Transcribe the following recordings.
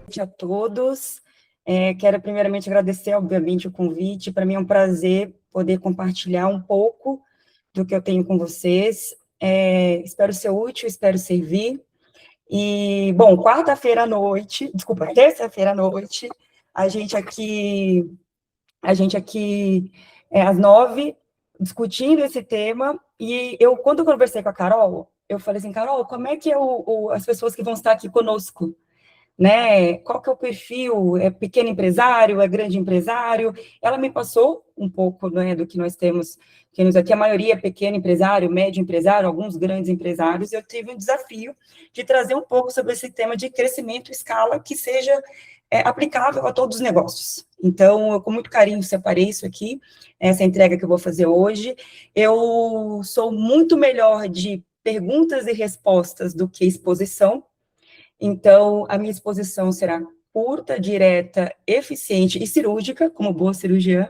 noite a todos. Quero primeiramente agradecer, obviamente, o convite. Para mim é um prazer poder compartilhar um pouco do que eu tenho com vocês. Espero ser útil, espero servir. E, bom, terça-feira à noite, a gente aqui às 9, discutindo esse tema, e quando eu conversei com a Carol, eu falei assim, Carol, como é que as pessoas que vão estar aqui conosco, né? Qual que é o perfil? É pequeno empresário? É grande empresário? Ela me passou um pouco, né, do que nós temos aqui. A maioria é pequeno empresário, médio empresário, alguns grandes empresários. Eu tive um desafio de trazer um pouco sobre esse tema de crescimento em escala que seja aplicável a todos os negócios. Então, eu com muito carinho separei isso aqui, essa entrega que eu vou fazer hoje. Eu sou muito melhor de perguntas e respostas do que exposição. Então, a minha exposição será curta, direta, eficiente e cirúrgica, como boa cirurgiã,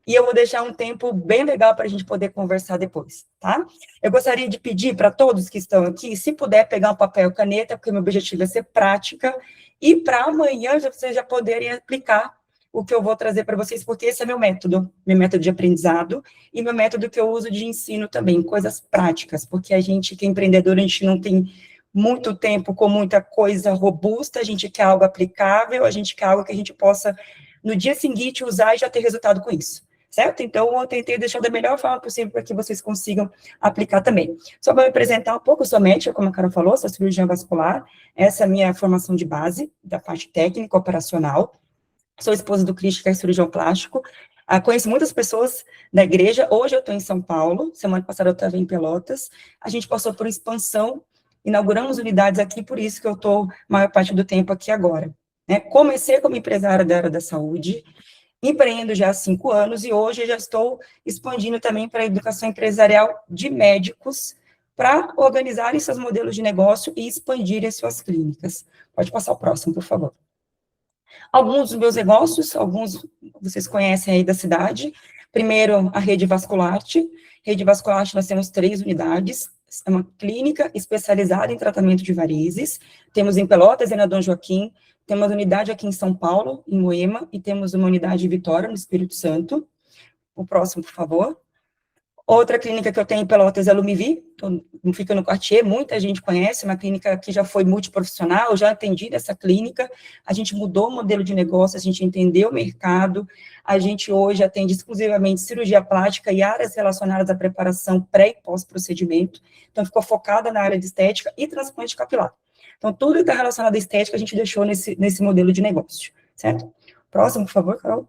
e eu vou deixar um tempo bem legal para a gente poder conversar depois, tá? Eu gostaria de pedir para todos que estão aqui, se puder pegar um papel e caneta, porque meu objetivo é ser prática, e para amanhã vocês já poderem aplicar o que eu vou trazer para vocês, porque esse é meu método de aprendizado, e meu método que eu uso de ensino também, coisas práticas, porque a gente que é empreendedor, a gente não tem muito tempo com muita coisa robusta, a gente quer algo aplicável, a gente quer algo que a gente possa, no dia seguinte, usar e já ter resultado com isso, certo? Então, eu tentei deixar da melhor forma possível para que vocês consigam aplicar também. Só para me apresentar um pouco, eu sou médica, como a Carol falou, sou cirurgiã vascular, essa é a minha formação de base, da parte técnica, operacional. Sou esposa do Cristian, que é cirurgião plástico. Conheço muitas pessoas da igreja. Hoje eu estou em São Paulo, semana passada eu estava em Pelotas. A gente passou por expansão, inauguramos unidades aqui, por isso que eu estou a maior parte do tempo aqui agora, né? Comecei como empresária da área da saúde, empreendo já há 5 anos, e hoje já estou expandindo também para a educação empresarial de médicos, para organizarem seus modelos de negócio e expandirem suas clínicas. Pode passar o próximo, por favor. Alguns dos meus negócios, alguns vocês conhecem aí da cidade. Primeiro, a Rede Vascularte. Rede Vascularte, nós temos 3 unidades. É uma clínica especializada em tratamento de varizes. Temos em Pelotas e na Dom Joaquim. Temos uma unidade aqui em São Paulo, em Moema, e temos uma unidade em Vitória, no Espírito Santo. O próximo, por favor. Outra clínica que eu tenho em Pelotas é a Lumivi, fica no Quartier, muita gente conhece, uma clínica que já foi multiprofissional, já atendi dessa clínica, a gente mudou o modelo de negócio, a gente entendeu o mercado, a gente hoje atende exclusivamente cirurgia plástica e áreas relacionadas à preparação pré e pós-procedimento, então ficou focada na área de estética e transplante capilar. Então, tudo que está relacionado à estética, a gente deixou nesse modelo de negócio, certo? Próximo, por favor, Carol.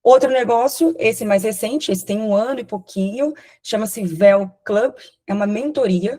Outro negócio, esse mais recente, esse tem 1 ano e pouquinho, chama-se VEL Club, é uma mentoria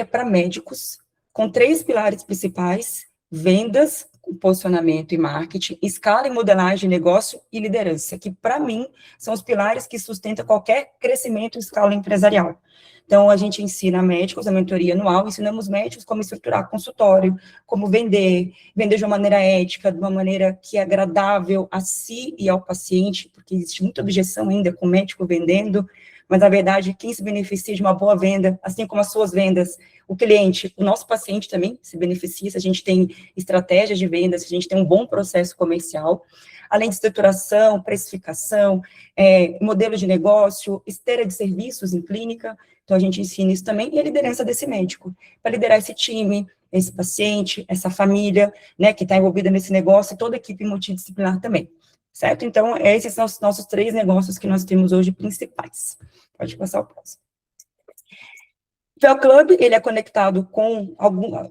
para médicos, com 3 pilares principais: vendas, posicionamento e marketing, escala e modelagem de negócio e liderança, que, para mim, são os pilares que sustentam qualquer crescimento em escala empresarial. Então, a gente ensina médicos, a mentoria anual, ensinamos médicos como estruturar consultório, como vender de uma maneira ética, de uma maneira que é agradável a si e ao paciente, porque existe muita objeção ainda com o médico vendendo, mas, na verdade, quem se beneficia de uma boa venda, assim como as suas vendas, o cliente, o nosso paciente também se beneficia, se a gente tem estratégias de vendas, se a gente tem um bom processo comercial, além de estruturação, precificação, modelo de negócio, esteira de serviços em clínica. Então, a gente ensina isso também, e a liderança desse médico, para liderar esse time, esse paciente, essa família, né, que está envolvida nesse negócio, e toda a equipe multidisciplinar também, certo? Então, esses são os nossos 3 negócios que nós temos hoje principais. Pode passar o próximo. O VEL Club, ele é conectado com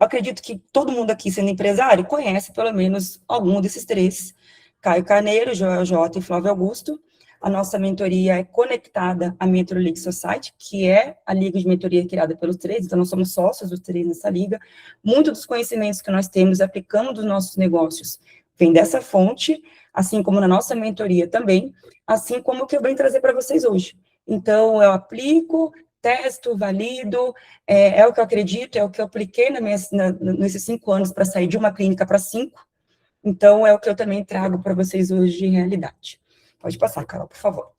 acredito que todo mundo aqui, sendo empresário, conhece pelo menos algum desses 3, Caio Carneiro, Joel J e Flávio Augusto. A nossa mentoria é conectada à Mentor League Society, que é a liga de mentoria criada pelos 3, então nós somos sócios dos 3 nessa liga. Muitos dos conhecimentos que nós temos, aplicamos nos nossos negócios, vem dessa fonte, assim como na nossa mentoria também, assim como o que eu venho trazer para vocês hoje. Então, eu aplico, testo, valido, é o que eu acredito, é o que eu apliquei nesses 5 anos para sair de uma clínica para 5, então é o que eu também trago para vocês hoje de realidade. Pode passar, Carol, por favor.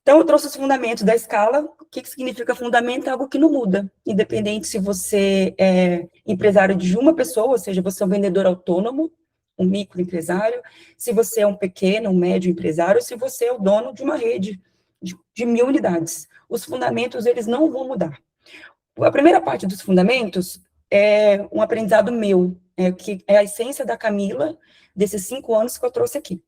Então, eu trouxe os fundamentos da escala. O que significa fundamento? É algo que não muda, independente se você é empresário de uma pessoa, ou seja, você é um vendedor autônomo, um microempresário, se você é um pequeno, um médio empresário, se você é o dono de uma rede de 1.000 unidades. Os fundamentos, eles não vão mudar. A primeira parte dos fundamentos é um aprendizado meu, que é a essência da Camila, desses 5 anos que eu trouxe aqui.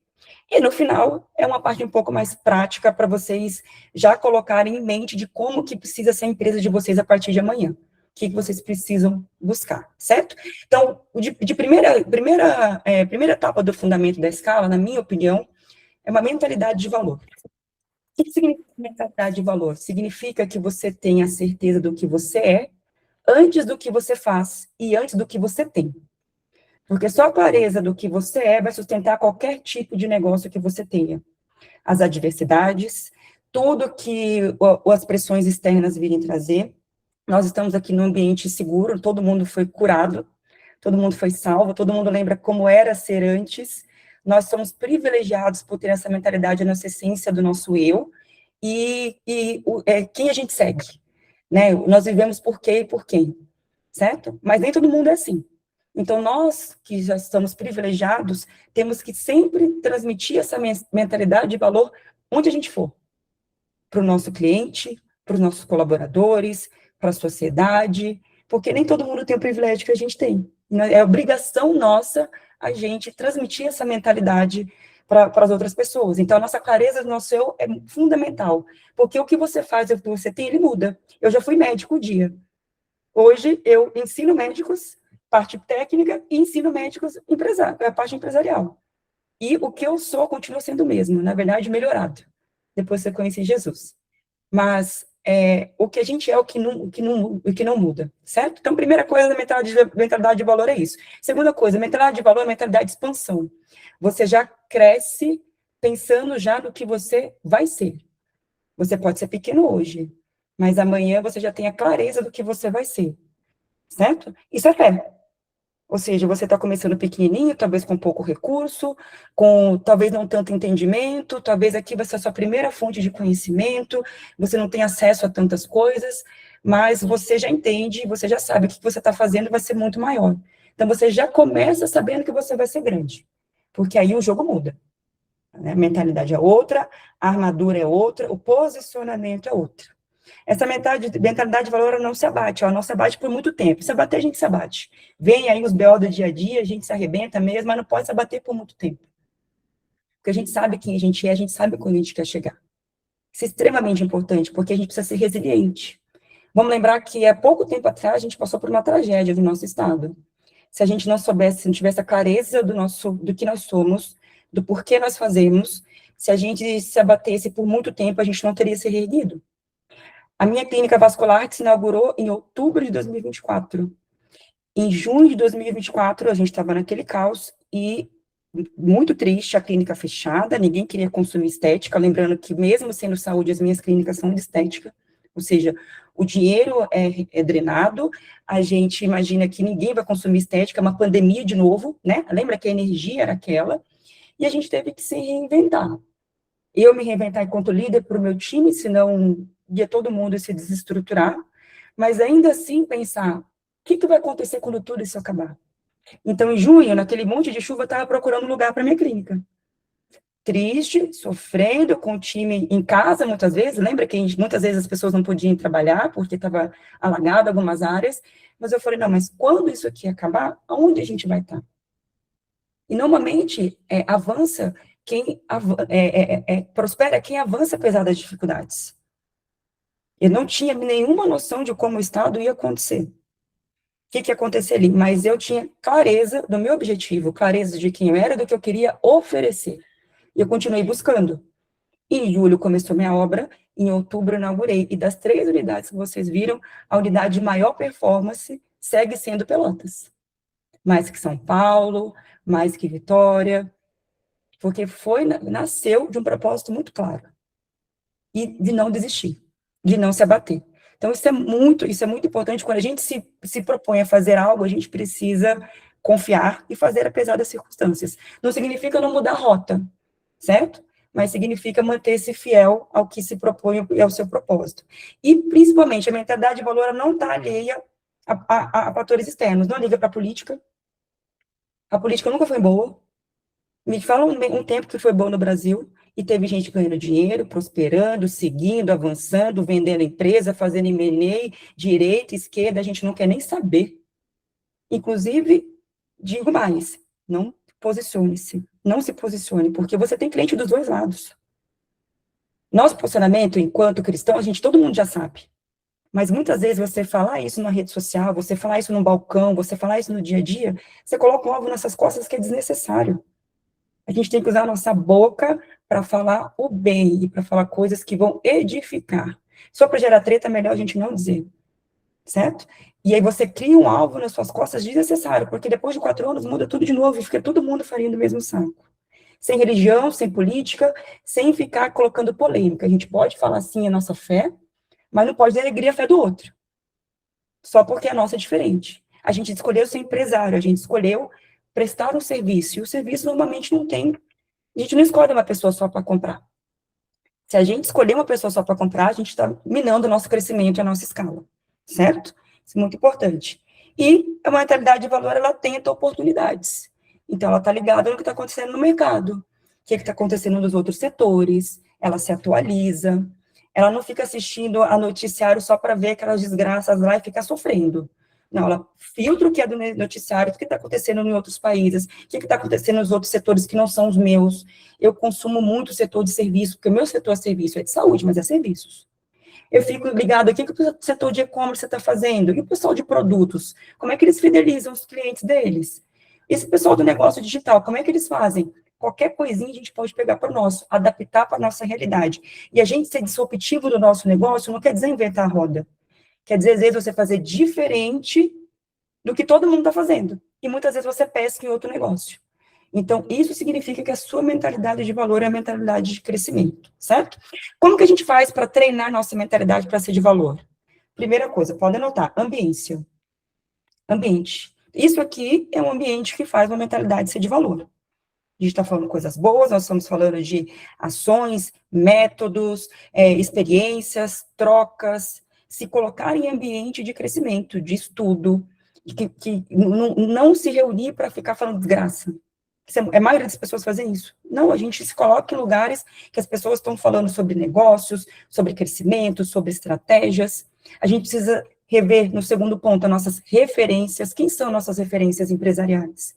E no final, é uma parte um pouco mais prática para vocês já colocarem em mente de como que precisa ser a empresa de vocês a partir de amanhã. O que vocês precisam buscar, certo? Então, de primeira etapa do fundamento da escala, na minha opinião, é uma mentalidade de valor. O que significa mentalidade de valor? Significa que você tem a certeza do que você é, antes do que você faz e antes do que você tem. Porque só a clareza do que você é vai sustentar qualquer tipo de negócio que você tenha. As adversidades, tudo que as pressões externas virem trazer. Nós estamos aqui num ambiente seguro, todo mundo foi curado, todo mundo foi salvo, todo mundo lembra como era ser antes. Nós somos privilegiados por ter essa mentalidade, a nossa essência do nosso eu, quem a gente segue, né? Nós vivemos por quê e por quem, certo? Mas nem todo mundo é assim. Então, nós que já estamos privilegiados, temos que sempre transmitir essa mentalidade de valor onde a gente for. Para o nosso cliente, para os nossos colaboradores, para a sociedade, porque nem todo mundo tem o privilégio que a gente tem. É obrigação nossa a gente transmitir essa mentalidade para as outras pessoas. Então, a nossa clareza do nosso eu é fundamental, porque o que você faz, o que você tem, ele muda. Eu já fui médico um dia. Hoje, eu ensino médicos parte técnica e ensino médicos a parte empresarial. E o que eu sou continua sendo o mesmo, na verdade, melhorado, depois que eu conheci Jesus. Mas o que a gente é, o que não muda, certo? Então, primeira coisa da mentalidade de valor é isso. Segunda coisa, mentalidade de valor é mentalidade de expansão. Você já cresce pensando já no que você vai ser. Você pode ser pequeno hoje, mas amanhã você já tem a clareza do que você vai ser, certo? Isso é fé. Ou seja, você está começando pequenininho, talvez com pouco recurso, com talvez não tanto entendimento, talvez aqui vai ser a sua primeira fonte de conhecimento, você não tem acesso a tantas coisas, mas você já entende, você já sabe que o que você está fazendo vai ser muito maior. Então, você já começa sabendo que você vai ser grande, porque aí o jogo muda. Né? A mentalidade é outra, a armadura é outra, o posicionamento é outro. Essa mentalidade de valor não se abate, não se abate por muito tempo. Se abater, a gente se abate. Vem aí os BO do dia a dia, a gente se arrebenta mesmo, mas não pode se abater por muito tempo. Porque a gente sabe quem a gente é, a gente sabe quando a gente quer chegar. Isso é extremamente importante, porque a gente precisa ser resiliente. Vamos lembrar que há pouco tempo atrás a gente passou por uma tragédia no nosso estado. Se a gente não soubesse, se não tivesse a clareza do que nós somos, do porquê nós fazemos, se a gente se abatesse por muito tempo, a gente não teria se reerguido. A minha clínica vascular se inaugurou em outubro de 2024. Em junho de 2024, a gente estava naquele caos e, muito triste, a clínica fechada, ninguém queria consumir estética, lembrando que mesmo sendo saúde, as minhas clínicas são de estética, ou seja, o dinheiro é drenado, a gente imagina que ninguém vai consumir estética, é uma pandemia de novo, né? Lembra que a energia era aquela, e a gente teve que se reinventar. Eu me reinventar enquanto líder para o meu time, senão ia todo mundo se desestruturar, mas ainda assim pensar, o que vai acontecer quando tudo isso acabar? Então, em junho, naquele monte de chuva, eu estava procurando um lugar para minha clínica. Triste, sofrendo, com o time em casa, muitas vezes, lembra que muitas vezes as pessoas não podiam trabalhar, porque estava alagado algumas áreas, mas eu falei, não, mas quando isso aqui acabar, aonde a gente vai estar? E, normalmente, avança prospera quem avança apesar das dificuldades. Eu não tinha nenhuma noção de como o Estado ia acontecer. O que ia acontecer ali? Mas eu tinha clareza do meu objetivo, clareza de quem eu era, do que eu queria oferecer. E eu continuei buscando. Em julho começou minha obra, em outubro eu inaugurei. E das 3 unidades que vocês viram, a unidade de maior performance segue sendo Pelotas. Mais que São Paulo, mais que Vitória, porque nasceu de um propósito muito claro. E de não desistir, de não se abater. Então, isso é muito importante. Quando a gente se propõe a fazer algo, a gente precisa confiar e fazer apesar das circunstâncias. Não significa não mudar a rota, certo? mas significa manter-se fiel ao que se propõe e ao seu propósito. E, principalmente, a mentalidade de valor não está alheia a fatores externos. Não liga para a política nunca foi boa. Me fala um tempo que foi bom no Brasil, e teve gente ganhando dinheiro, prosperando, seguindo, avançando, vendendo empresa, fazendo M&A, direita, esquerda, a gente não quer nem saber. Inclusive, digo mais, não posicione-se, não se posicione, porque você tem cliente dos dois lados. Nosso posicionamento, enquanto cristão, todo mundo já sabe. Mas muitas vezes você falar isso na rede social, você falar isso no balcão, você falar isso no dia a dia, você coloca um alvo nessas costas que é desnecessário. A gente tem que usar a nossa boca para falar o bem e para falar coisas que vão edificar. Só para gerar treta, é melhor a gente não dizer, certo? E aí você cria um alvo nas suas costas desnecessário, porque depois de 4 anos muda tudo de novo e fica todo mundo farinha do mesmo saco. Sem religião, sem política, sem ficar colocando polêmica. A gente pode falar sim a nossa fé, mas não pode denegrir a fé do outro. Só porque a nossa é diferente. A gente escolheu ser empresário, a gente escolheu prestar um serviço, e o serviço normalmente não tem. A gente não escolhe uma pessoa só para comprar. Se a gente escolher uma pessoa só para comprar, a gente está minando o nosso crescimento e a nossa escala, certo? Isso é muito importante. E a mentalidade de valor, ela tenta oportunidades. Então, ela está ligada no que está acontecendo no mercado, o que está acontecendo nos outros setores, ela se atualiza, ela não fica assistindo a noticiário só para ver aquelas desgraças lá e ficar sofrendo. Não, ela filtra o que é do noticiário, o que está acontecendo em outros países, o que está acontecendo nos outros setores que não são os meus. Eu consumo muito o setor de serviço, porque o meu setor é serviço, é de saúde, mas é serviços. Eu fico ligado aqui, o que o setor de e-commerce está fazendo? E o pessoal de produtos? Como é que eles fidelizam os clientes deles? Esse pessoal do negócio digital, como é que eles fazem? Qualquer coisinha a gente pode pegar para o nosso, adaptar para a nossa realidade. E a gente ser disruptivo do nosso negócio não quer dizer inventar a roda. Quer dizer, às vezes, você fazer diferente do que todo mundo está fazendo. E muitas vezes você pesca em outro negócio. Então, isso significa que a sua mentalidade de valor é a mentalidade de crescimento, certo? Como que a gente faz para treinar nossa mentalidade para ser de valor? Primeira coisa, pode anotar, ambiência. Ambiente. Isso aqui é um ambiente que faz uma mentalidade ser de valor. A gente está falando coisas boas, nós estamos falando de ações, métodos, experiências, trocas, se colocar em ambiente de crescimento, de estudo, que não se reunir para ficar falando desgraça. A maioria das pessoas fazem isso. Não, a gente se coloca em lugares que as pessoas estão falando sobre negócios, sobre crescimento, sobre estratégias. A gente precisa rever, no segundo ponto, as nossas referências. Quem são nossas referências empresariais?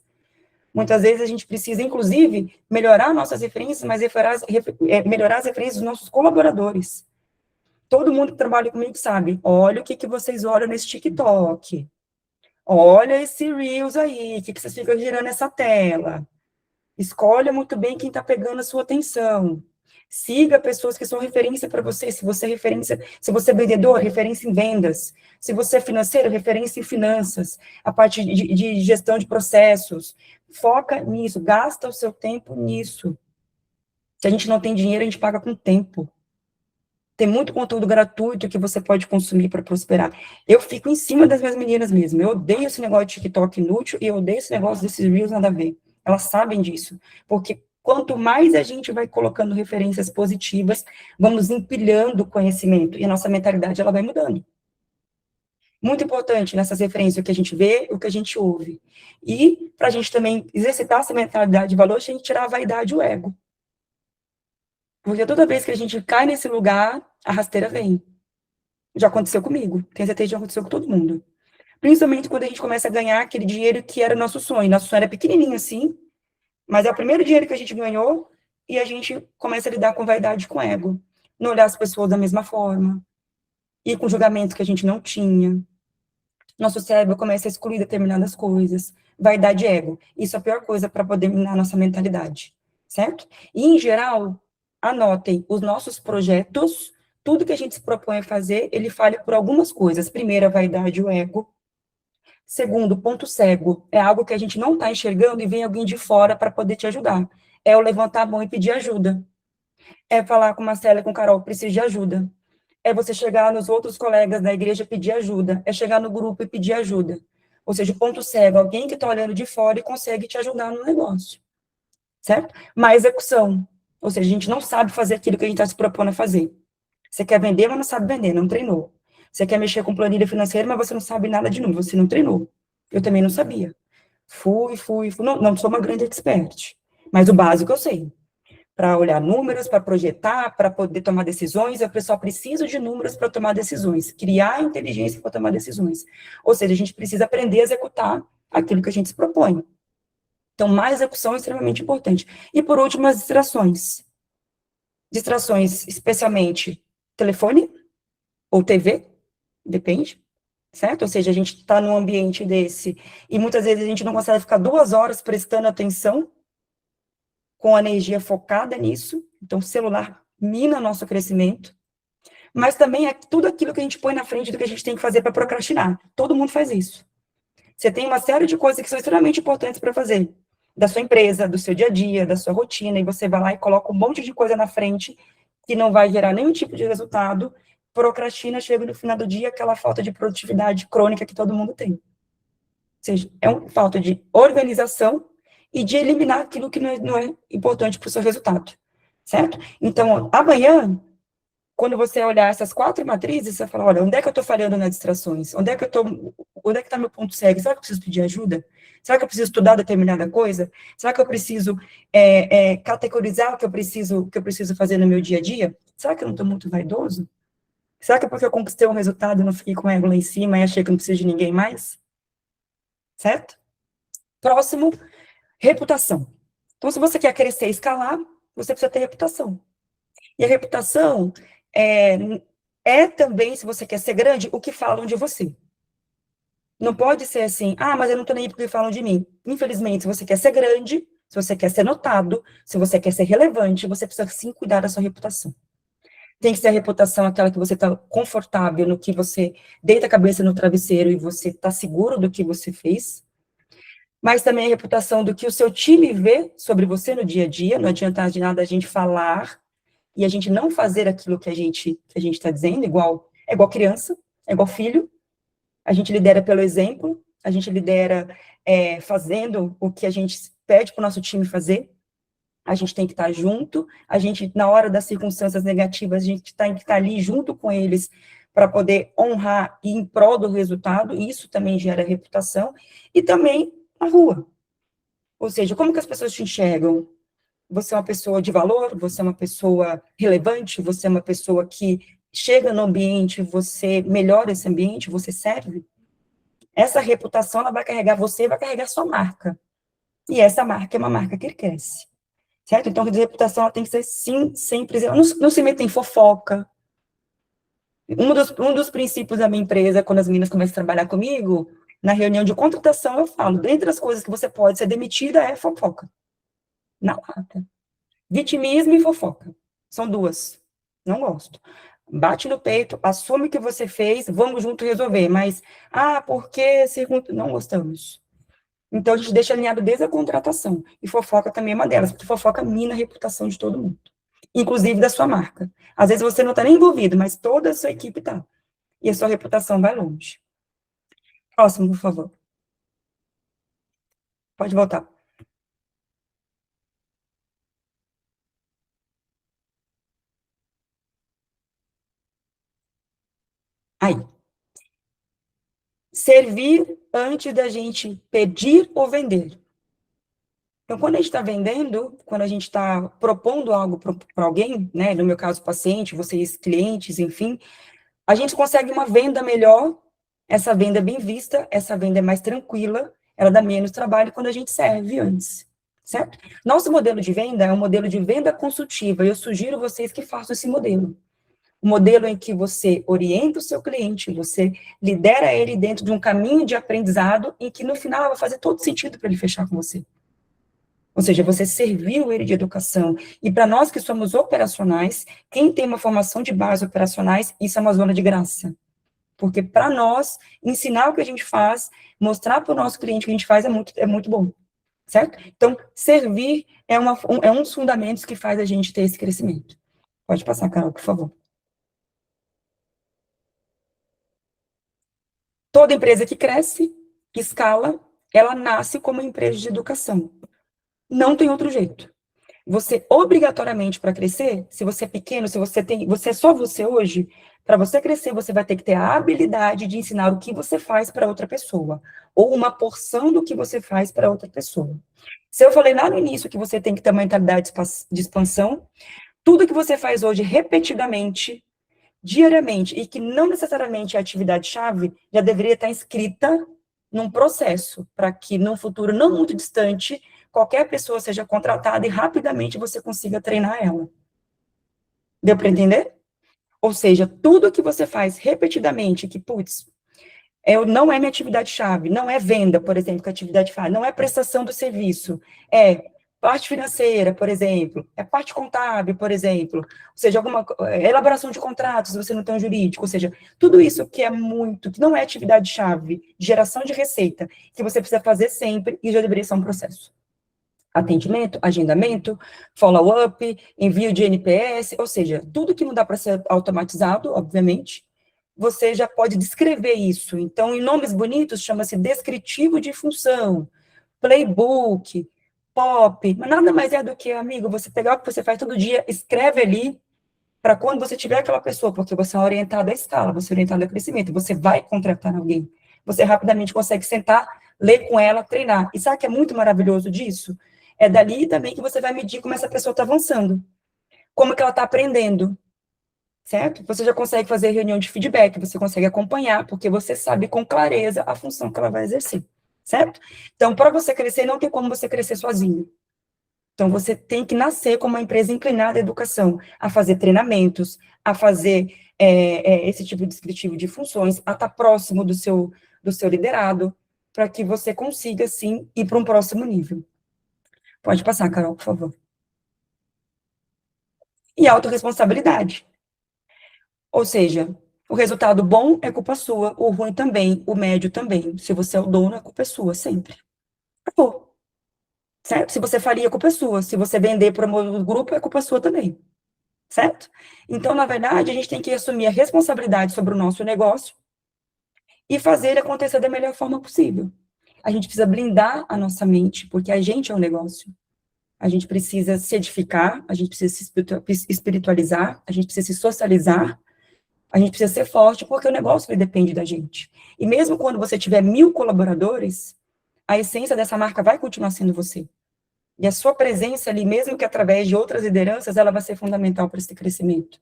Muitas vezes a gente precisa, inclusive, melhorar nossas referências, mas melhorar as referências dos nossos colaboradores. Todo mundo que trabalha comigo sabe, olha o que vocês olham nesse TikTok, olha esse Reels aí, o que vocês ficam girando essa tela. Escolha muito bem quem está pegando a sua atenção. Siga pessoas que são referência para você. Se você é vendedor, referência em vendas. Se você é financeiro, referência em finanças. A parte de gestão de processos. Foca nisso, gasta o seu tempo nisso. Se a gente não tem dinheiro, a gente paga com tempo. Tem muito conteúdo gratuito que você pode consumir para prosperar. Eu fico em cima das minhas meninas mesmo. Eu odeio esse negócio de TikTok inútil e eu odeio esse negócio desses Reels nada a ver. Elas sabem disso. Porque quanto mais a gente vai colocando referências positivas, vamos empilhando conhecimento e a nossa mentalidade ela vai mudando. Muito importante nessas referências o que a gente vê, o que a gente ouve. E para a gente também exercitar essa mentalidade de valor, a gente tirar a vaidade e o ego. Porque toda vez que a gente cai nesse lugar, a rasteira vem. Já aconteceu comigo, tenho certeza que já aconteceu com todo mundo. Principalmente quando a gente começa a ganhar aquele dinheiro que era nosso sonho. Nosso sonho era pequenininho assim, mas é o primeiro dinheiro que a gente ganhou e a gente começa a lidar com vaidade e com ego. Não olhar as pessoas da mesma forma, ir com julgamentos que a gente não tinha. Nosso cérebro começa a excluir determinadas coisas. Vaidade e ego. Isso é a pior coisa para poder minar nossa mentalidade, certo? E, em geral, anotem os nossos projetos, tudo que a gente se propõe a fazer, ele falha por algumas coisas. Primeiro, a vaidade e o ego. Segundo, ponto cego. É algo que a gente não está enxergando e vem alguém de fora para poder te ajudar. É o levantar a mão e pedir ajuda. É falar com Marcela e com Carol, preciso de ajuda. É você chegar nos outros colegas da igreja e pedir ajuda. É chegar no grupo e pedir ajuda. Ou seja, o ponto cego, alguém que está olhando de fora e consegue te ajudar no negócio. Certo? Má execução. Ou seja, a gente não sabe fazer aquilo que a gente está se propondo a fazer. Você quer vender, mas não sabe vender, não treinou. Você quer mexer com planilha financeira, mas você não sabe nada de número, você não treinou. Eu também não sabia. Fui. Não sou uma grande expert, mas o básico eu sei. Para olhar números, para projetar, para poder tomar decisões, eu só preciso de números para tomar decisões, criar inteligência para tomar decisões. Ou seja, a gente precisa aprender a executar aquilo que a gente se propõe. Então, mais execução é extremamente importante. E, por último, as distrações. Distrações, especialmente telefone ou TV, depende, certo? Ou seja, a gente está num ambiente desse e muitas vezes a gente não consegue ficar 2 horas prestando atenção com a energia focada nisso. Então, o celular mina nosso crescimento, mas também é tudo aquilo que a gente põe na frente do que a gente tem que fazer para procrastinar. Todo mundo faz isso. Você tem uma série de coisas que são extremamente importantes para fazer, da sua empresa, do seu dia a dia, da sua rotina, e você vai lá e coloca um monte de coisa na frente que não vai gerar nenhum tipo de resultado, procrastina, chega no final do dia, aquela falta de produtividade crônica que todo mundo tem. Ou seja, é uma falta de organização e de eliminar aquilo que não é importante para o seu resultado, certo? Então, amanhã, quando você olhar essas 4 matrizes, você vai falar, olha, onde é que eu estou falhando nas distrações? Onde é que está meu ponto cego? Será que eu preciso pedir ajuda? Será que eu preciso estudar determinada coisa? Será que eu preciso categorizar o que eu preciso fazer no meu dia a dia? Será que eu não estou muito vaidoso? Será que é porque eu conquistei um resultado e não fiquei com o ego lá em cima e achei que não preciso de ninguém mais? Certo? Próximo, reputação. Então, se você quer crescer e escalar, você precisa ter reputação. E a reputação é também, se você quer ser grande, o que falam de você. Não pode ser assim, mas eu não tô nem aí porque falam de mim. Infelizmente, se você quer ser grande, se você quer ser notado, se você quer ser relevante, você precisa sim cuidar da sua reputação. Tem que ser a reputação aquela que você está confortável, no que você deita a cabeça no travesseiro e você está seguro do que você fez, mas também a reputação do que o seu time vê sobre você no dia a dia. Não adianta de nada a gente falar e a gente não fazer aquilo que a gente está dizendo, é igual criança, é igual filho. A gente lidera pelo exemplo, a gente lidera fazendo o que a gente pede para o nosso time fazer. A gente tem que estar junto, a gente, na hora das circunstâncias negativas, a gente tem que estar ali junto com eles para poder honrar e em prol do resultado, e isso também gera reputação, e também a rua. Ou seja, como que as pessoas te enxergam? Você é uma pessoa de valor, você é uma pessoa relevante, você é uma pessoa que chega no ambiente, você melhora esse ambiente, você serve. Essa reputação, ela vai carregar você, vai carregar sua marca. E essa marca é uma marca que cresce. Certo? Então, a reputação ela tem que ser, sim, sempre. Não se meta em fofoca. Um dos princípios da minha empresa, quando as meninas começam a trabalhar comigo, na reunião de contratação, eu falo, dentre as coisas que você pode ser demitida é fofoca. Na lata. Vitimismo e fofoca. São duas. Não gosto. Bate no peito, assume o que você fez, vamos junto resolver. Mas, porque não gostamos. Então, a gente deixa alinhado desde a contratação. E fofoca também é uma delas, porque fofoca mina a reputação de todo mundo. Inclusive da sua marca. Às vezes você não está nem envolvido, mas toda a sua equipe está. E a sua reputação vai longe. Próximo, por favor. Pode voltar. Aí. Servir antes da gente pedir ou vender. Então, quando a gente está vendendo, quando a gente está propondo algo para alguém, né, no meu caso, paciente, vocês, clientes, enfim, a gente consegue uma venda melhor, essa venda é bem vista, essa venda é mais tranquila, ela dá menos trabalho quando a gente serve antes, certo? Nosso modelo de venda é um modelo de venda consultiva, e eu sugiro vocês que façam esse modelo. Um modelo em que você orienta o seu cliente, você lidera ele dentro de um caminho de aprendizado, em que no final vai fazer todo sentido para ele fechar com você. Ou seja, você serviu ele de educação. E para nós que somos operacionais, quem tem uma formação de base operacionais, isso é uma zona de graça. Porque para nós, ensinar o que a gente faz, mostrar para o nosso cliente o que a gente faz é muito bom. Certo? Então, servir é um dos fundamentos que faz a gente ter esse crescimento. Pode passar, Carol, por favor. Toda empresa que cresce, que escala, ela nasce como empresa de educação. Não tem outro jeito. Você, obrigatoriamente, para crescer, se você é pequeno, se você é só você hoje, para você crescer, você vai ter que ter a habilidade de ensinar o que você faz para outra pessoa, ou uma porção do que você faz para outra pessoa. Se eu falei lá no início que você tem que ter uma mentalidade de expansão, tudo que você faz hoje repetidamente, diariamente, e que não necessariamente é atividade-chave, já deveria estar inscrita num processo, para que num futuro não muito distante, qualquer pessoa seja contratada e rapidamente você consiga treinar ela. Deu para entender? Ou seja, tudo que você faz repetidamente, que, putz, não é minha atividade-chave, não é venda, por exemplo, que a atividade faz, não é prestação do serviço, é parte financeira, por exemplo, é parte contábil, por exemplo, ou seja, elaboração de contratos, se você não tem um jurídico, ou seja, tudo isso que é muito, que não é atividade-chave, geração de receita, que você precisa fazer sempre e já deveria ser um processo. Atendimento, agendamento, follow-up, envio de NPS, ou seja, tudo que não dá para ser automatizado, obviamente, você já pode descrever isso. Então, em nomes bonitos, chama-se descritivo de função, playbook, POP, mas nada mais é do que, amigo, você pegar o que você faz todo dia, escreve ali, para quando você tiver aquela pessoa, porque você é orientado à escala, você é orientado ao crescimento, você vai contratar alguém, você rapidamente consegue sentar, ler com ela, treinar. E sabe o que é muito maravilhoso disso? É dali também que você vai medir como essa pessoa está avançando, como que ela está aprendendo, certo? Você já consegue fazer reunião de feedback, você consegue acompanhar, porque você sabe com clareza a função que ela vai exercer, certo? Então, para você crescer, não tem como você crescer sozinho. Então, você tem que nascer como uma empresa inclinada à educação, a fazer treinamentos, a fazer esse tipo de descritivo de funções, a estar próximo do seu liderado, para que você consiga, sim, ir para um próximo nível. Pode passar, Carol, por favor. E autorresponsabilidade. Ou seja, o resultado bom é culpa sua, o ruim também, o médio também. Se você é o dono, a culpa é sua, sempre. Acabou. Certo? Se você faria, a culpa é sua. Se você vender para um grupo, é culpa sua também. Certo? Então, na verdade, a gente tem que assumir a responsabilidade sobre o nosso negócio e fazer ele acontecer da melhor forma possível. A gente precisa blindar a nossa mente, porque a gente é um negócio. A gente precisa se edificar, a gente precisa se espiritualizar, a gente precisa se socializar, a gente precisa ser forte, porque o negócio ele depende da gente. E mesmo quando você tiver 1.000 colaboradores, a essência dessa marca vai continuar sendo você. E a sua presença ali, mesmo que através de outras lideranças, ela vai ser fundamental para esse crescimento.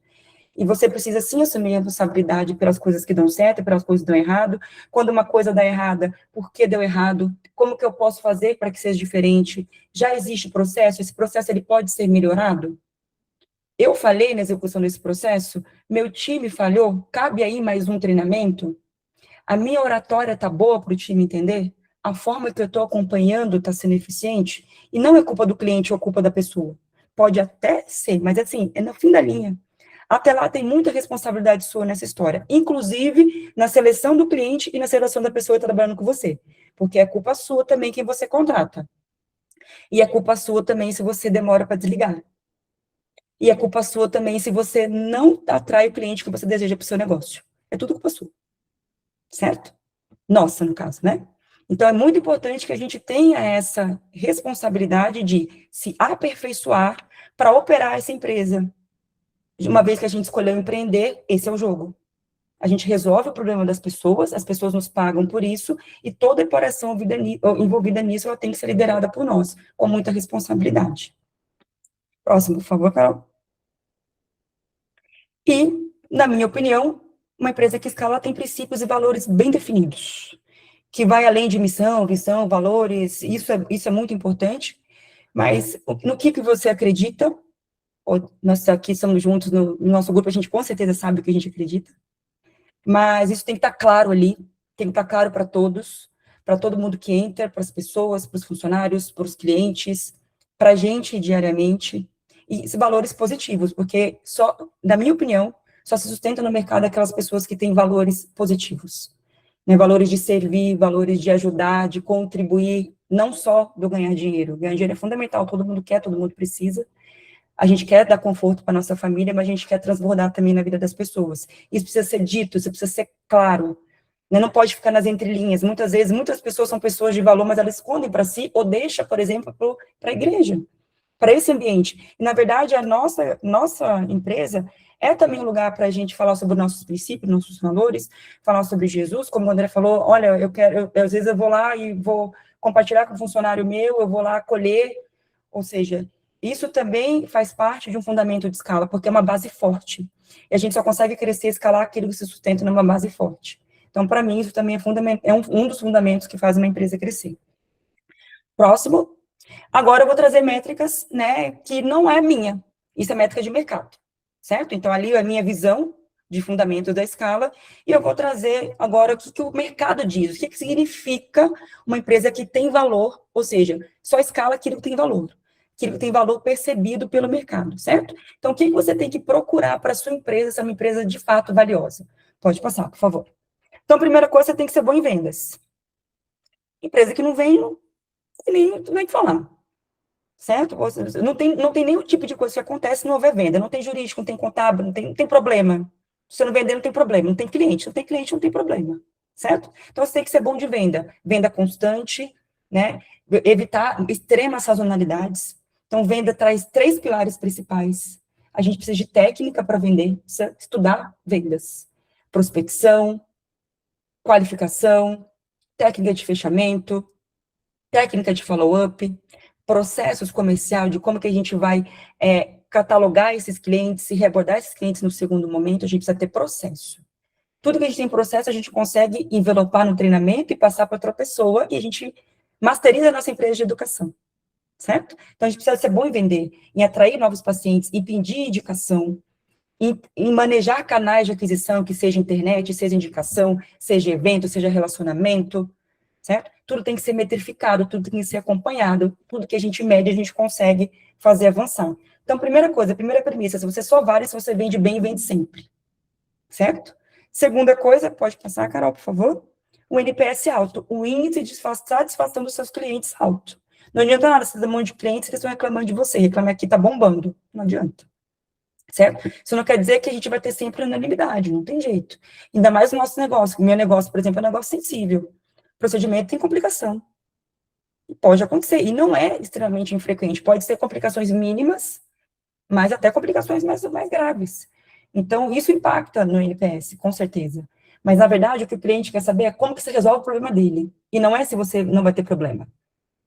E você precisa, sim, assumir a responsabilidade pelas coisas que dão certo e pelas coisas que dão errado. Quando uma coisa dá errada, por que deu errado? Como que eu posso fazer para que seja diferente? Já existe processo? Esse processo ele pode ser melhorado? Eu falhei na execução desse processo? Meu time falhou? Cabe aí mais um treinamento? A minha oratória está boa para o time entender? A forma que eu estou acompanhando está sendo eficiente? E não é culpa do cliente ou culpa da pessoa. Pode até ser, mas assim, é no fim da linha. Até lá tem muita responsabilidade sua nessa história, inclusive na seleção do cliente e na seleção da pessoa que está trabalhando com você. Porque é culpa sua também quem você contrata. E é culpa sua também se você demora para desligar. E é culpa sua também se você não atrai o cliente que você deseja para o seu negócio. É tudo culpa sua. Certo? Nossa, no caso, né? Então, é muito importante que a gente tenha essa responsabilidade de se aperfeiçoar para operar essa empresa. Uma vez que a gente escolheu empreender, esse é o jogo. A gente resolve o problema das pessoas, as pessoas nos pagam por isso, e toda a operação envolvida nisso, ela tem que ser liderada por nós, com muita responsabilidade. Próximo, por favor, Carol. E, na minha opinião, uma empresa que escala tem princípios e valores bem definidos, que vai além de missão, visão, valores, isso é muito importante, mas no que você acredita, nós aqui estamos juntos, no nosso grupo, a gente com certeza sabe o que a gente acredita, mas isso tem que estar claro ali, tem que estar claro para todo mundo que entra, para as pessoas, para os funcionários, para os clientes, para a gente diariamente, e valores positivos, porque só, na minha opinião, só se sustenta no mercado aquelas pessoas que têm valores positivos, né, valores de servir, valores de ajudar, de contribuir, não só do ganhar dinheiro. Ganhar dinheiro é fundamental, todo mundo quer, todo mundo precisa. A gente quer dar conforto para nossa família, mas a gente quer transbordar também na vida das pessoas. Isso precisa ser dito, isso precisa ser claro. Né? Não pode ficar nas entrelinhas. Muitas vezes, muitas pessoas são pessoas de valor, mas elas escondem para si ou deixam, por exemplo, para a igreja. para esse ambiente. E, na verdade, a nossa empresa é também um lugar para a gente falar sobre nossos princípios, nossos valores, falar sobre Jesus, como o André falou, olha, às vezes eu vou lá e vou compartilhar com um funcionário meu, eu vou lá acolher, ou seja, isso também faz parte de um fundamento de escala, porque é uma base forte. E a gente só consegue crescer e escalar aquilo que se sustenta numa base forte. Então, para mim, isso também é um dos fundamentos que faz uma empresa crescer. Próximo. Agora eu vou trazer métricas, né, que não é minha. Isso é métrica de mercado, certo? Então, ali é a minha visão de fundamento da escala, e eu vou trazer agora o que o mercado diz, o que significa uma empresa que tem valor, ou seja, só escala aquilo que tem valor percebido pelo mercado, certo? Então, o que você tem que procurar para a sua empresa, se é uma empresa de fato valiosa? Pode passar, por favor. Então, a primeira coisa, você tem que ser bom em vendas. Empresa que não vem, não tem nem que falar, certo? Não tem nenhum tipo de coisa que acontece se não houver venda. Não tem jurídico, não tem contábil, não tem problema. Se você não vender, não tem problema. Não tem cliente, não tem problema, certo? Então, você tem que ser bom de venda. Venda constante, né? Evitar extremas sazonalidades. Então, venda traz 3 pilares principais. A gente precisa de técnica para vender, precisa estudar vendas. Prospecção, qualificação, técnica de fechamento, técnica de follow-up, processos comercial, de como que a gente vai catalogar esses clientes e reabordar esses clientes no segundo momento, a gente precisa ter processo. Tudo que a gente tem processo, a gente consegue envelopar no treinamento e passar para outra pessoa, e a gente masteriza a nossa empresa de educação, certo? Então, a gente precisa ser bom em vender, em atrair novos pacientes, em pedir indicação, em manejar canais de aquisição, que seja internet, seja indicação, seja evento, seja relacionamento, certo? Tudo tem que ser metrificado, tudo tem que ser acompanhado, tudo que a gente mede, a gente consegue fazer avançar. Então, primeira coisa, primeira premissa, se você só vale se você vende bem e vende sempre, certo? Segunda coisa, pode passar, Carol, por favor? O NPS alto, o índice de satisfação dos seus clientes alto. Não adianta nada, você dá um monte de clientes, eles estão reclamando de você, reclame aqui, tá bombando, não adianta. Certo? Isso não quer dizer que a gente vai ter sempre unanimidade, não tem jeito. Ainda mais o nosso negócio. O meu negócio, por exemplo, é um negócio sensível. Procedimento tem complicação. E pode acontecer. E não é extremamente infrequente. Pode ser complicações mínimas, mas até complicações mais graves. Então, isso impacta no NPS, com certeza. Mas, na verdade, o que o cliente quer saber é como que você resolve o problema dele. E não é se você não vai ter problema.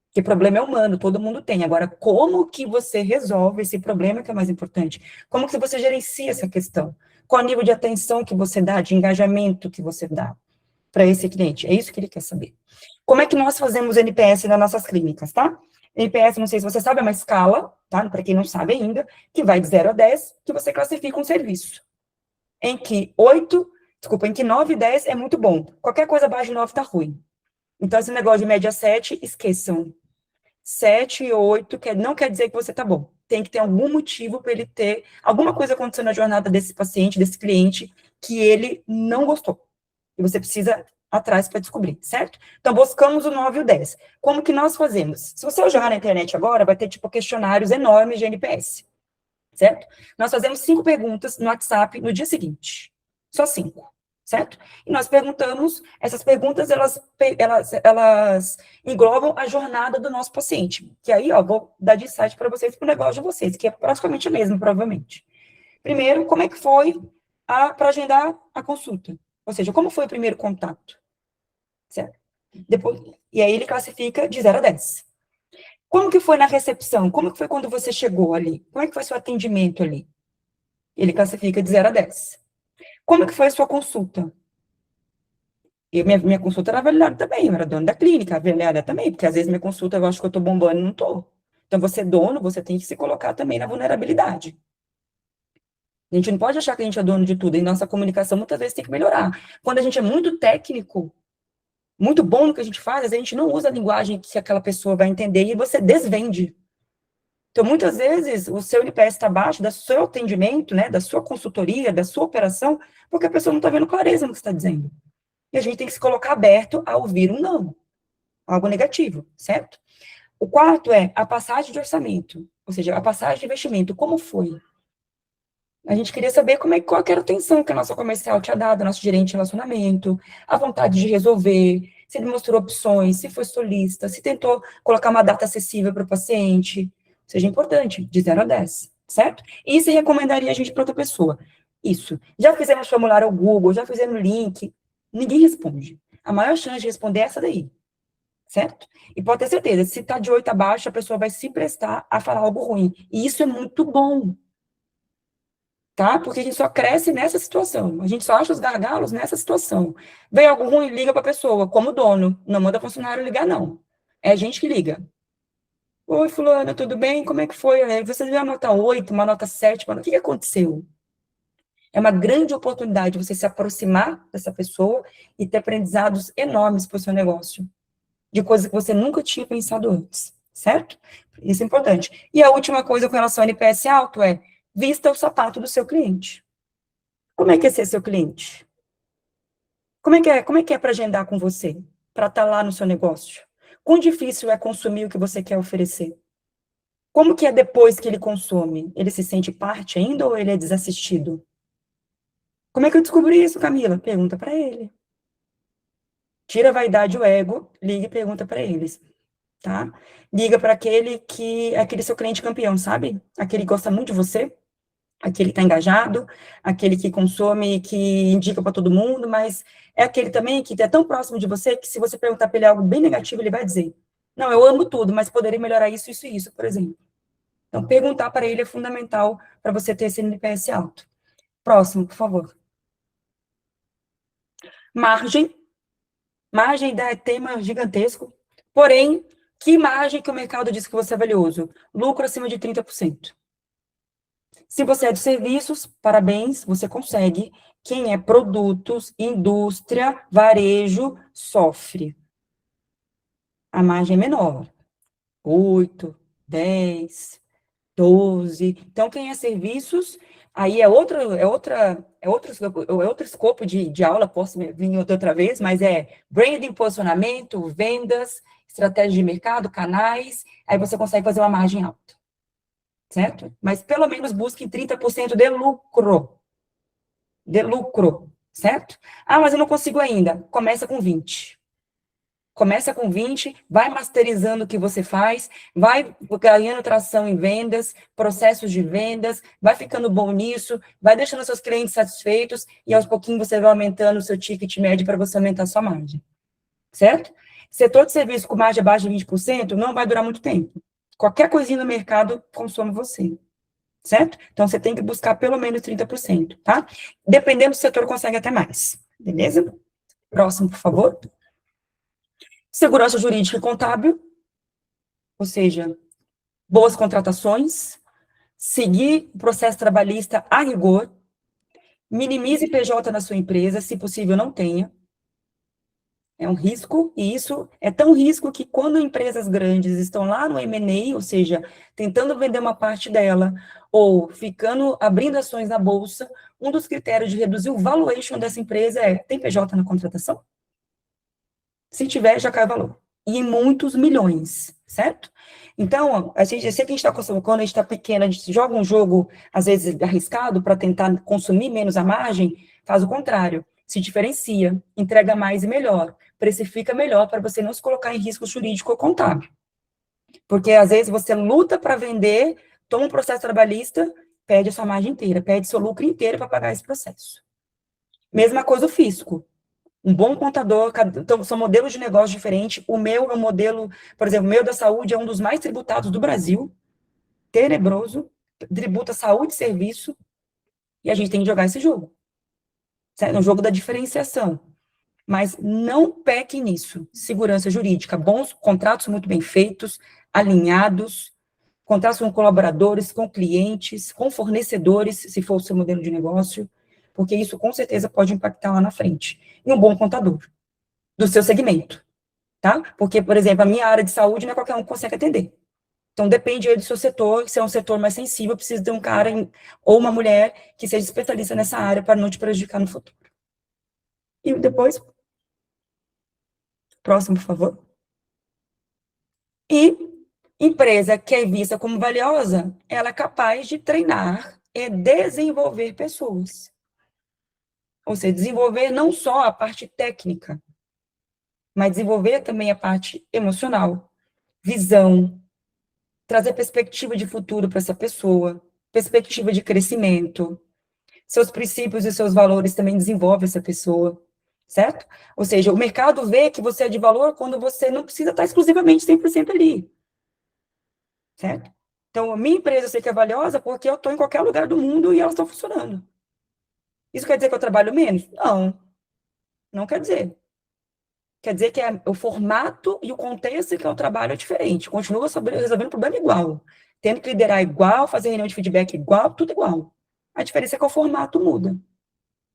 Porque problema é humano, todo mundo tem. Agora, como que você resolve esse problema que é mais importante? Como que você gerencia essa questão? Qual o nível de atenção que você dá, de engajamento que você dá para esse cliente? É isso que ele quer saber. Como é que nós fazemos NPS nas nossas clínicas, tá? NPS, não sei se você sabe, é uma escala, tá? Para quem não sabe ainda, que vai de 0 a 10, que você classifica um serviço. Em que 9 e 10 é muito bom. Qualquer coisa abaixo de 9 tá ruim. Então, esse negócio de média 7, esqueçam. 7 e 8 não quer dizer que você tá bom. Tem que ter algum motivo para ele ter alguma coisa acontecendo na jornada desse paciente, desse cliente, que ele não gostou. E você precisa atrás para descobrir, certo? Então, buscamos o 9 e o 10. Como que nós fazemos? Se você jogar na internet agora, vai ter, tipo, questionários enormes de NPS, certo? Nós fazemos 5 perguntas no WhatsApp no dia seguinte. Só 5. Certo? E nós perguntamos, essas perguntas, elas englobam a jornada do nosso paciente. Que aí, ó, vou dar de insight para vocês, para o negócio de vocês, que é praticamente o mesmo, provavelmente. Primeiro, como é que foi para agendar a consulta? Ou seja, como foi o primeiro contato? Certo? Depois, e aí ele classifica de 0 a 10. Como que foi na recepção? Como que foi quando você chegou ali? Como é que foi seu atendimento ali? Ele classifica de 0 a 10. Como que foi a sua consulta? E minha consulta era avaliada também, eu era dona da clínica, avaliada também, porque às vezes minha consulta eu acho que eu tô bombando e não tô. Então, você é dono, você tem que se colocar também na vulnerabilidade. A gente não pode achar que a gente é dono de tudo, e nossa comunicação muitas vezes tem que melhorar. Quando a gente é muito técnico, muito bom no que a gente faz, a gente não usa a linguagem que aquela pessoa vai entender e você desvende. Então, muitas vezes, o seu NPS está abaixo do seu atendimento, né, da sua consultoria, da sua operação, porque a pessoa não está vendo clareza no que está dizendo. E a gente tem que se colocar aberto a ouvir um não, algo negativo, certo? O quarto é a passagem de orçamento, ou seja, a passagem de investimento, como foi? A gente queria saber qual que era a atenção que a nossa comercial tinha dado, nosso gerente de relacionamento, a vontade de resolver, se ele mostrou opções, se foi solista, se tentou colocar uma data acessível para o paciente, seja importante, de 0 a 10, certo? E se recomendaria a gente para outra pessoa? Isso. Já fizemos formulário ao Google, já fizemos link, ninguém responde. A maior chance de responder é essa daí, certo? E pode ter certeza, se está de 8 abaixo, a pessoa vai se prestar a falar algo ruim. E isso é muito bom, tá? Porque a gente só cresce nessa situação. A gente só acha os gargalos nessa situação. Vem algo ruim, liga para a pessoa, como dono. Não manda funcionário ligar, não. É a gente que liga. Oi, fulana, tudo bem? Como é que foi? Você deu uma nota 8, uma nota 7, o que aconteceu? É uma grande oportunidade você se aproximar dessa pessoa e ter aprendizados enormes para o seu negócio, de coisas que você nunca tinha pensado antes, certo? Isso é importante. E a última coisa com relação ao NPS alto é, vista o sapato do seu cliente. Como é que é ser seu cliente? Como é que é para agendar com você? Para estar lá no seu negócio? Quão difícil é consumir o que você quer oferecer? Como que é depois que ele consome? Ele se sente parte ainda ou ele é desassistido? Como é que eu descobri isso, Camila? Pergunta para ele. Tira a vaidade e o ego, liga e pergunta para eles, tá? Liga para aquele seu cliente campeão, sabe? Aquele que gosta muito de você, aquele que está engajado, aquele que consome, que indica para todo mundo, mas é aquele também que é tão próximo de você que se você perguntar para ele algo bem negativo, ele vai dizer: não, eu amo tudo, mas poderia melhorar isso, isso e isso, por exemplo. Então, perguntar para ele é fundamental para você ter esse NPS alto. Próximo, por favor. Margem. Margem ainda é tema gigantesco. Porém, que margem que o mercado diz que você é valioso? Lucro acima de 30%. Se você é de serviços, parabéns, você consegue. Quem é produtos, indústria, varejo, sofre. A margem é menor. 8, 10, 12. Então, quem é serviços, aí é outro escopo de aula, posso vir outra vez, mas é branding, posicionamento, vendas, estratégia de mercado, canais, aí você consegue fazer uma margem alta, certo? Mas pelo menos busque 30% de lucro, certo? Ah, mas eu não consigo ainda. Começa com 20. Começa com 20, vai masterizando o que você faz, vai ganhando tração em vendas, processos de vendas, vai ficando bom nisso, vai deixando seus clientes satisfeitos e aos pouquinhos você vai aumentando o seu ticket médio para você aumentar a sua margem, certo? Setor de serviço com margem abaixo de 20% não vai durar muito tempo. Qualquer coisinha no mercado consome você, certo? Então, você tem que buscar pelo menos 30%, tá? Dependendo do setor, consegue até mais, beleza? Próximo, por favor. Segurança jurídica e contábil, ou seja, boas contratações, seguir o processo trabalhista a rigor, minimize PJ na sua empresa, se possível não tenha, é um risco, e isso é tão risco que quando empresas grandes estão lá no M&A, ou seja, tentando vender uma parte dela, ou abrindo ações na bolsa, um dos critérios de reduzir o valuation dessa empresa é, tem PJ na contratação? Se tiver, já cai o valor. E em muitos milhões, certo? Então, eu sei que a gente está consumindo, quando a gente está pequeno, a gente joga um jogo, às vezes, arriscado, para tentar consumir menos a margem, faz o contrário, se diferencia, entrega mais e melhor, precifica melhor para você não se colocar em risco jurídico ou contábil. Porque, às vezes, você luta para vender, toma um processo trabalhista, perde a sua margem inteira, perde seu lucro inteiro para pagar esse processo. Mesma coisa o fisco. Um bom contador, então, são modelos de negócio diferentes. O meu é um modelo, por exemplo, o meu da saúde é um dos mais tributados do Brasil, tenebroso, tributa saúde e serviço, e a gente tem que jogar esse jogo. Certo? É um jogo da diferenciação. Mas não peque nisso. Segurança jurídica, bons contratos muito bem feitos, alinhados, contratos com colaboradores, com clientes, com fornecedores, se for o seu modelo de negócio, porque isso com certeza pode impactar lá na frente. E um bom contador do seu segmento, tá? Porque, por exemplo, a minha área de saúde não é qualquer um que consegue atender. Então, depende aí do seu setor, se é um setor mais sensível, precisa ter um cara ou uma mulher que seja especialista nessa área para não te prejudicar no futuro. E depois, próximo, por favor. E empresa que é vista como valiosa, ela é capaz de treinar e desenvolver pessoas. Ou seja, desenvolver não só a parte técnica, mas desenvolver também a parte emocional, visão, trazer perspectiva de futuro para essa pessoa, perspectiva de crescimento. Seus princípios e seus valores também desenvolvem essa pessoa, certo? Ou seja, o mercado vê que você é de valor quando você não precisa estar exclusivamente 100% ali, certo? Então, a minha empresa eu sei que é valiosa porque eu estou em qualquer lugar do mundo e elas estão funcionando. Isso quer dizer que eu trabalho menos? Não, não quer dizer. Quer dizer que o formato e o contexto que eu trabalho é diferente. Continua resolvendo o problema igual. Tendo que liderar igual, fazer reunião de feedback igual, tudo igual. A diferença é que o formato muda,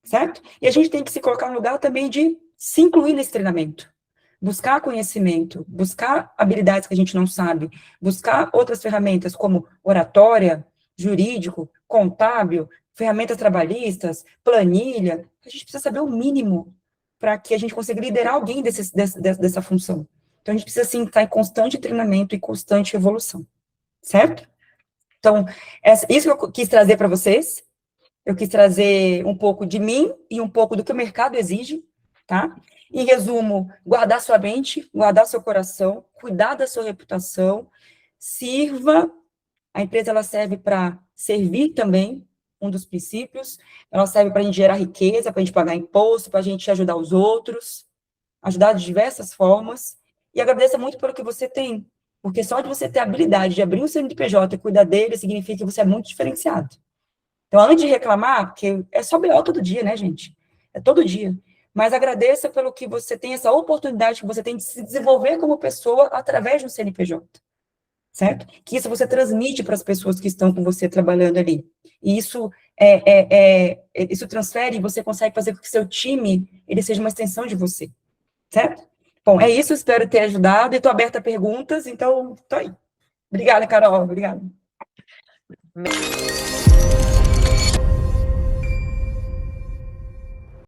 certo? E a gente tem que se colocar no lugar também de se incluir nesse treinamento. Buscar conhecimento, buscar habilidades que a gente não sabe, buscar outras ferramentas como oratória, jurídico, contábil, ferramentas trabalhistas, planilha. A gente precisa saber o mínimo para que a gente consiga liderar alguém dessa função. Então, a gente precisa, sim, estar em constante treinamento e constante evolução, certo? Então, isso que eu quis trazer para vocês. Eu quis trazer um pouco de mim e um pouco do que o mercado exige, tá? Em resumo, guardar sua mente, guardar seu coração, cuidar da sua reputação, sirva. A empresa, ela serve para servir também, um dos princípios. Ela serve para a gente gerar riqueza, para a gente pagar imposto, para a gente ajudar os outros, ajudar de diversas formas. E agradeça muito pelo que você tem, porque só de você ter a habilidade de abrir um CNPJ e cuidar dele, significa que você é muito diferenciado. Então, antes de reclamar, porque é só BO todo dia, né, gente? É todo dia. Mas agradeça pelo que você tem, essa oportunidade que você tem de se desenvolver como pessoa através do CNPJ, certo? Que isso você transmite para as pessoas que estão com você trabalhando ali. E isso isso transfere e você consegue fazer com que seu time ele seja uma extensão de você, certo? Bom, é isso, espero ter ajudado. E estou aberta a perguntas, então, estou aí. Obrigada, Carol. Obrigada.